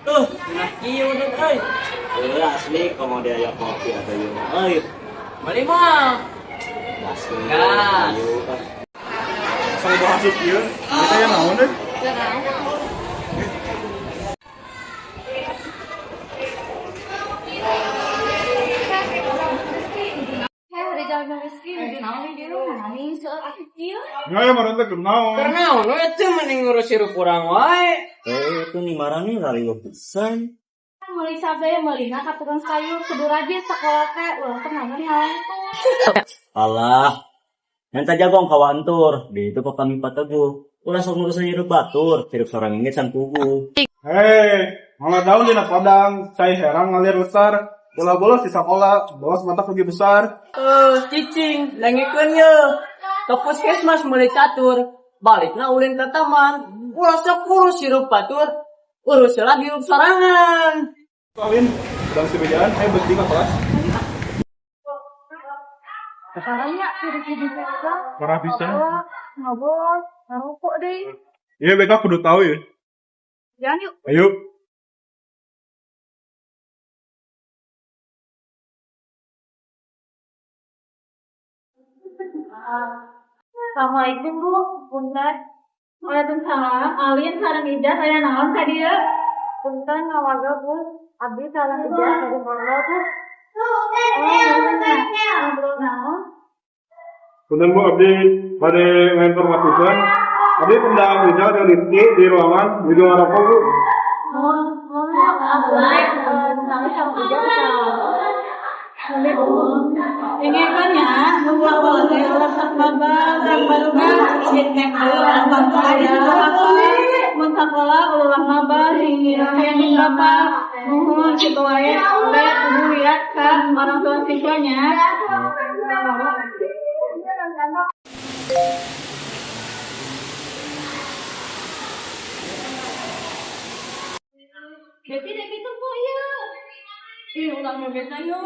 Nah kieu dan Asli komo dia aya kopi atau ieu mah euy. balik mah. Asli. Gas. Sang bahas ieu. Kita yang naon deh. Ngaya mah teh kenaon. Karena ono itu mending ngurus hirup urang wae. Itu nih marani rarieu pisan. Meuli cabe meulina ka tukang sayur kudu rajin sakola teh ulah kenangan halantu. Alah. Nyanta jagong kawantur. Di itu kok kami pateguh. Ulah sok ngurusan hirup batur, hirup sorang ini san pugu. Malah daun dina padang, cai herang ngalir besar. Bola-bola si sakola, bawas mata pergi besar. Cicing, langikeun ye. Ke puskesmas meuli catur, balikna ulin ka taman. Ulah sok urus hirup batur, urus heula hirup sorangan. Kawin, sedang sebejaan, ayo berhenti ke kelas. Parahnya hidup-hidup kita. Parah pisan. Ngobot, ngarokok deh. Iya, BK kudu tahu ya. Jangan yuk. Ayo. Assalamualaikum Bu, punten. Waalaikumsalam. Alin sareng Ida saya naon ka dieu? Punten ngawaga Bu. Abdi sareng Ida dari mana Bu? Ngobrol naon? Punten Bu, abdi pada menginformasikan. Abdi tendang Rizal dan Rizky di ruangan video ngarokok Bu. Sampai sama Ida ini kan ya, membuat boleh orang sakbaba, orang baruga, sinek orang bangsa ya, mensakola ulah maba, hingga yang berapa, mohon kita wae, oleh ibu ya kan orang tua siswanya. Depi tempo ya. Ulang nyogetna yuk.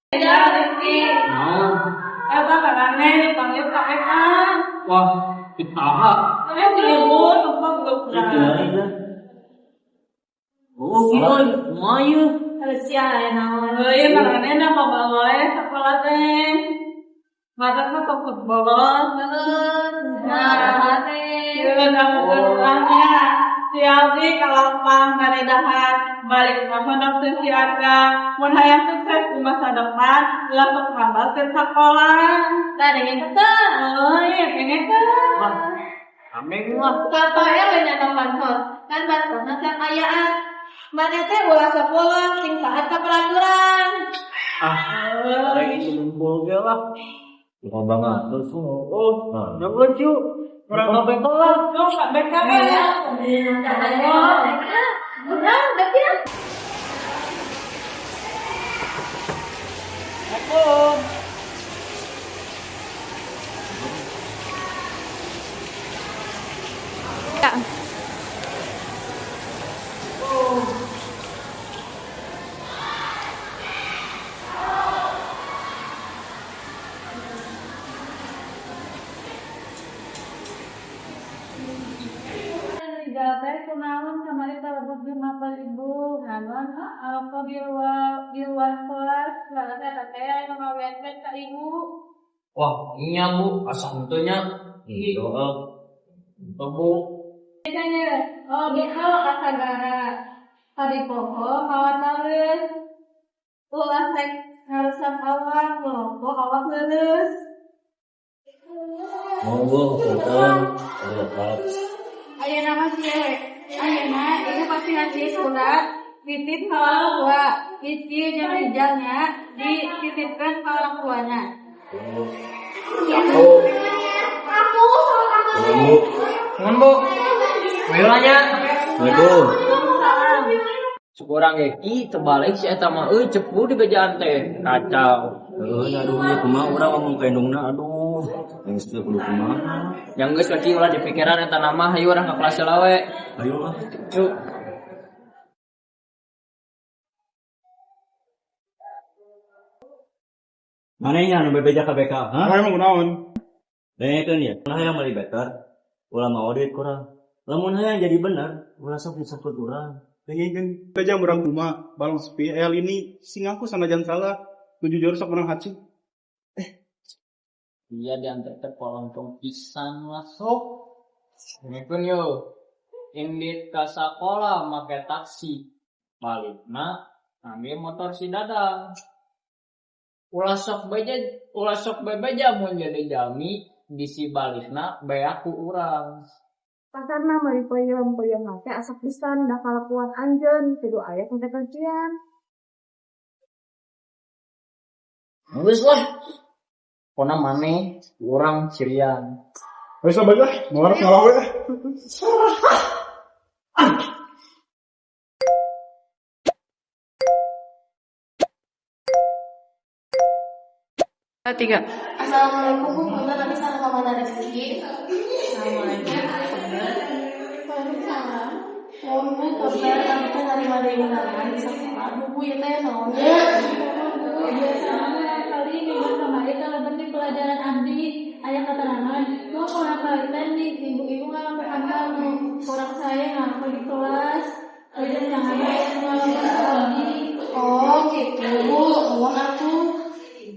Ya, Rizky. Bakalane dipanggil KPK. Wah, kita Ribut, apa belum Oh, gila, lumayan. Harus ya, naon. Iya, makanya nama bawa sekolah teh. Mata tuh takut bolos, Nah, teh. kamu kurangnya. Si Aldi kalampang dari dahat balik nama dokter si Arga. Mun hayang sukses di masa depan, langsung tambah ke sekolah. Tadi yang kata. Oh iya, pengen kan? Amin lah. Kata nya bansos. Kan bansos macam ayaan. Mana teh ulah sekolah, sing saat ke peraturan. Lagi kumpul ge lah. Lupa banget terus Yang lucu. Orang apa yang telat? Kau nggak backup ya? Benar, tapi Teh kenalan kemarin terbuk 50.000 namun alko di luar kelas lalu saya ngawetkan ke ibu. Wah, iya bu, asal tentunya. Iya. Bu. Biasanya gitu kasagara tadi pokok kawan halus ulah harus awak loh awak lulus. Monggo, punten. Ayeuna nama cewek. Ayeuna ini pasti ngasih surat titip ke orang tua. Isi jeung rijalnya dititipkan ke orang tuanya. Aku Ngan bu. Wilanya. Assalamualaikum. Sekurang eki terbalik si eta mah cepu di bejaan teh. Kacau. Aduh, ya kumaha urang ngomong ka indungna aduh. Yang ieu kudu kumaha? Yang geus lagi ulah di pikiran eta nama hayu urang ka kelas lawe. Ayo lah. Yuk. Mana nya anu bebeja ka BK? Hah? Emang kunaon? Dengekeun ya. Nah yang meuli better. Ulah mau audit kurang. Lamun hayang jadi bener, ulah sok disebut urang. Tinggi kan aja murang rumah, balong sepi. Ini singaku sanajan salah. Jujur sok menang hati. Iya diantar ke kolong tong pisan lah sok. Ini pun yo. Indit ke sekolah make taksi. Balikna ambil motor si Dadang. Ulah sok bebeja mun jadi jami di si balikna bae aku urang. Pasarna mari peuyeum-peuyeum teh asa pisan da kalakuan anjeun kudu aya konsekuensian. Geus lah. Pona maneh urang cirian. Wes lah baik lah, mau harus ngalah we. Tiga. Assalamualaikum Bu, punten abi sareng Mama Rizki. Waalaikumsalam. Mohon kabar kami teh narima deui undangan di sekolah. Bu ieu teh naonnya? Bu biasana kali minggu kamari kalau berarti pelajaran abdi aya keterangan mau pengapalitan di ibu-ibu ngalakukan kamu kurang saya ngaku di kelas dan jangan ngalakukan abdi. Oh gitu Bu, mohon aku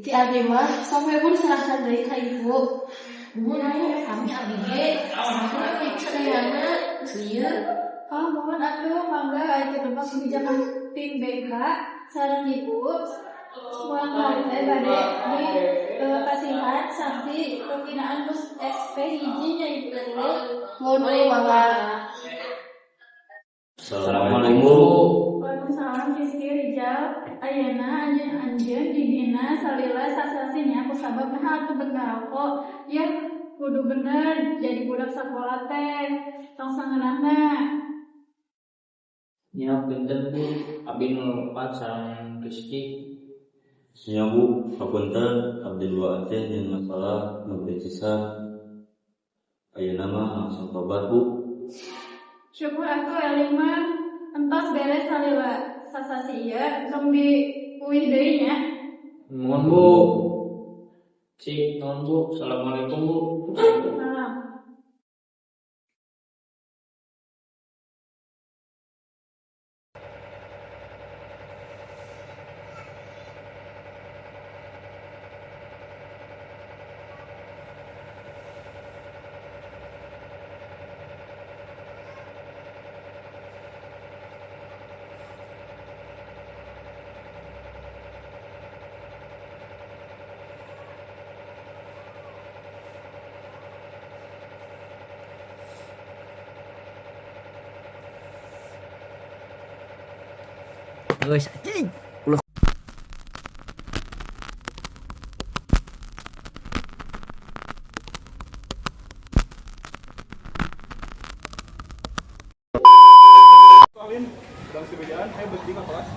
di abdi mah sampai pun serahkan dari ka ibu. Bu nanya kami abdi ge sampai sadayana lieu. Oh mohon atuh mangga itu tempat kebijakan tim BK sareng ibu. Semua kali teh bade di kasihan sanksi pembinaan bus SP hiji nya ibu. Mohon mangga. Assalamualaikum. Waalaikumsalam Rizky Rijal. Ayeuna anjeun dibina salila saksasinya kusabab nah atuh bergaroko. Ya kudu bener jadi budak sakola teh. Tong sangeunahna. Ya pinten Bu, abi nu pacan Rizky. Ya Bu, hapunten abdi dua teh jeung masalah nu precisan. Ayeuna mah langsung tobat Bu. Syukur atuh eling mah entos beres salila sasasi ieu tong diuih deui nya. Nuhun Bu. Cik, nuhun Bu. Assalamualaikum Bu. Salam. Geus anjing. Kalian sedang sebejaan, ayo bertiga kelas.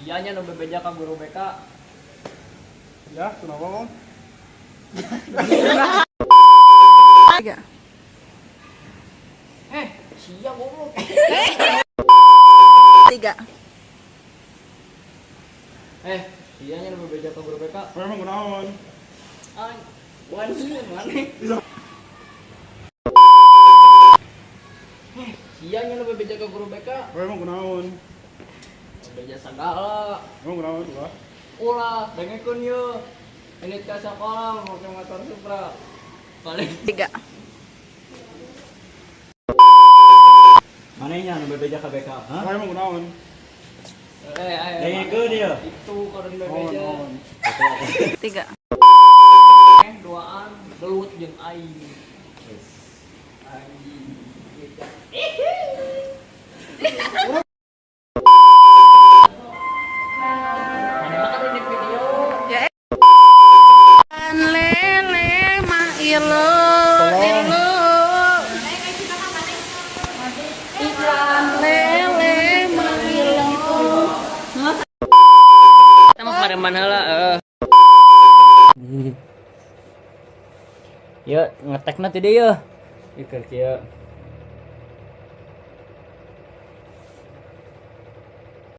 Sianya nu bebeja ka guru BK. Ya, kenapa Bang? Tiga. Sia goblok. Tiga. Sianya nu bebeja ka guru BK. Memang kunaon? Wan sieun maneh. Sianya nu bebeja ka guru BK. Memang kunaon? Bebeja sagala. Memang kunaon tuh? Ulah dengekeun yeuh. Ini ka sekolah make motor Supra. Balik Tiga. Manehnya nu bebeja ka BK, ha? Memang kunaon? Dengekeun ieu. Itu kalau bebeja. Tiga. Duaan gelut jeung aing. Anjing. Lele mah ilo. Iklan lele mah ilo. Kita mah kemarin heula Ya ngetekna teh deui yeuh. Ieu keur kieu.